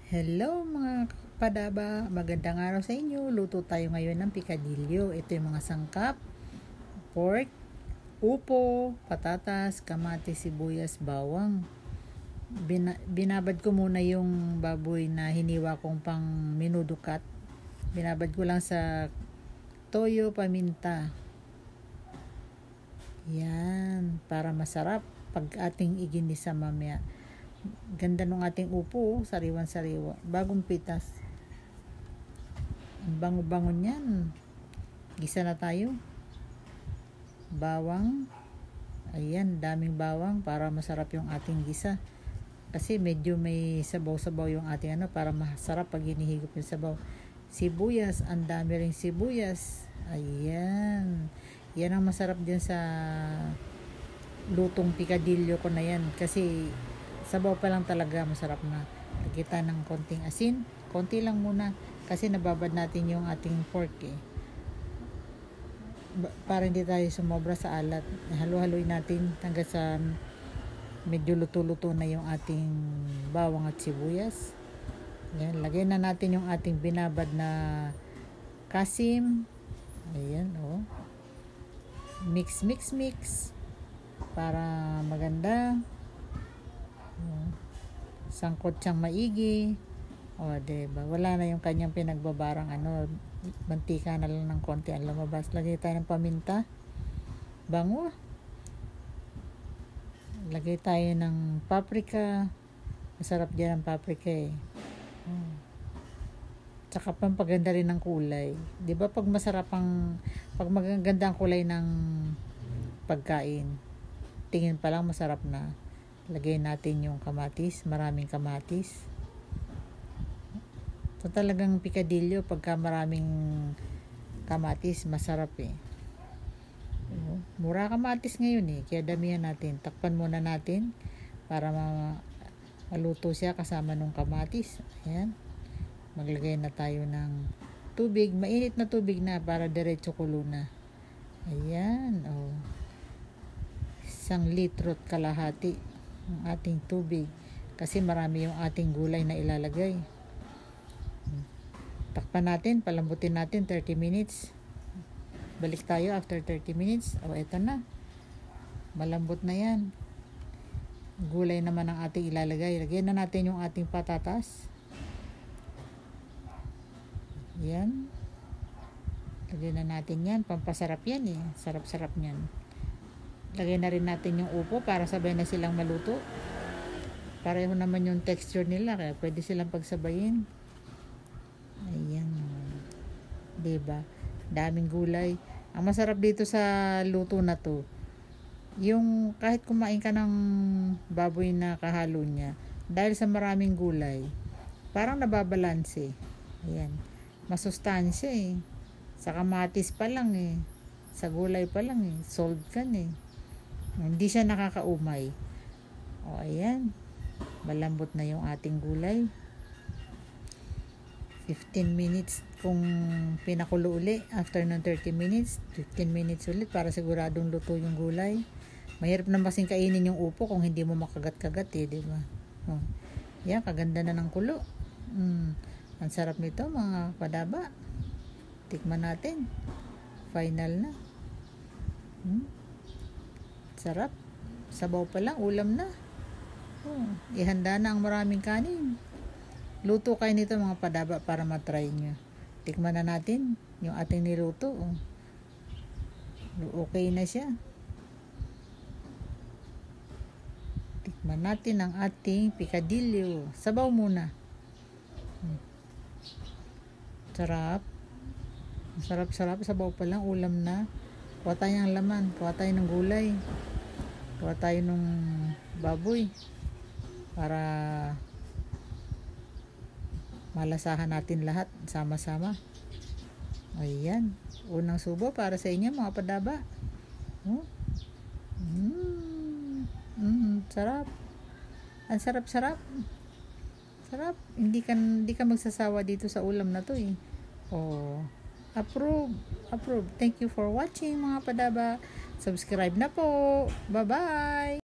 Hello mga padaba, magandang araw sa inyo. Luto tayo ngayon ng pikadilyo. Ito yung mga sangkap: pork, upo, patatas, kamatis, sibuyas, bawang. Binabad ko muna yung baboy na hiniwa kong pang menudo cut. Binabad ko lang sa toyo, paminta. Yan, para masarap pag ating iginisa mamaya. Ganda nung ating upo, sariwan-sariwa, bagong pitas. Ang bango-bango niyan. Gisa na tayo. Bawang. Ayan, daming bawang para masarap yung ating gisa. Kasi medyo may sabaw-sabaw yung ating para masarap pag hinihigop yung sabaw. Sibuyas, ang dami ring sibuyas. Ayan. Yan ang masarap din sa lutong pikadilyo ko na yan. Kasi sabaw pa lang talaga masarap na. Lagyan ng konting asin, konti lang muna kasi nababad natin yung ating pork para hindi tayo sumobra sa alat. Halo-haloy natin hanggang sa medyo luto-luto na yung ating bawang at sibuyas. Yan, lagyan na natin yung ating binabad na kasim. Ayan, mix para maganda. Sangkot siyang maigi. Diba? Wala na yung kanyang pinagbabarang mantika na lang ng konti ang lumabas. Lagay tayo ng paminta. Bango. Lagay tayo ng paprika. Masarap dyan ang paprika Tsaka pampaganda rin ng kulay. Diba pag magaganda ang kulay ng pagkain, tingin pa lang masarap na. Lagay natin yung kamatis, maraming kamatis. So talagang pikadilyo pagka maraming kamatis, masarap Mura kamatis ngayon kaya damihan natin. Takpan muna natin para maluto siya kasama nung kamatis. Ayan. Maglagay na tayo ng tubig, mainit na tubig na para diretso kulo na. Ayan, 1 litro at kalahati ang ating tubig kasi marami yung ating gulay na ilalagay. Takpan natin, palambutin natin 30 minutes. Balik tayo after 30 minutes. Eto na, malambot na yan. Gulay naman ang ating ilalagay. Lagyan na natin yung ating patatas. Yan, lagyan na natin yan. Pampasarap yan sarap-sarap nyan. Lagyan na rin natin yung upo para sabay na silang maluto. Pareho naman yung texture nila kaya pwede silang pagsabayin. Ayan. Diba? Daming gulay. Ang masarap dito sa luto na to, yung kahit kumain ka ng baboy na kahalo niya, dahil sa maraming gulay, parang nababalanse. Ayan. Masustansya Sa kamatis pa lang sa gulay pa lang solved ka Hindi siya nakakaumay. Ayan. Malambot na yung ating gulay. 15 minutes kung pinakulo uli. After ng 30 minutes, 15 minutes ulit para siguradong luto yung gulay. Mahirap na kasing kainin yung upo kung hindi mo makagat-kagat diba? Yan, kaganda na ng kulo. Ang sarap nito mga padaba. Tikman natin. Final na. Sarap. Sabaw pa lang, ulam na. Ihanda na ang maraming kanin. Luto kayo nito mga padaba para matry nyo. Tikman na natin yung ating niluto. Okay na siya. Tikman natin ang ating pikadilyo. Sabaw muna. Sarap. Sarap-sarap. Sabaw pa lang, ulam na. Kuha tayo ng laman, kuha tayo ng gulay, kuha tayo ng baboy para malasahan natin lahat sama-sama. Ayan, unang subo para sa inyo mga padaba. Sarap. Ang sarap-sarap. Sarap. Hindi ka magsasawa dito sa ulam na to Approve. Thank you for watching mga padaba. Subscribe na po. Bye-bye.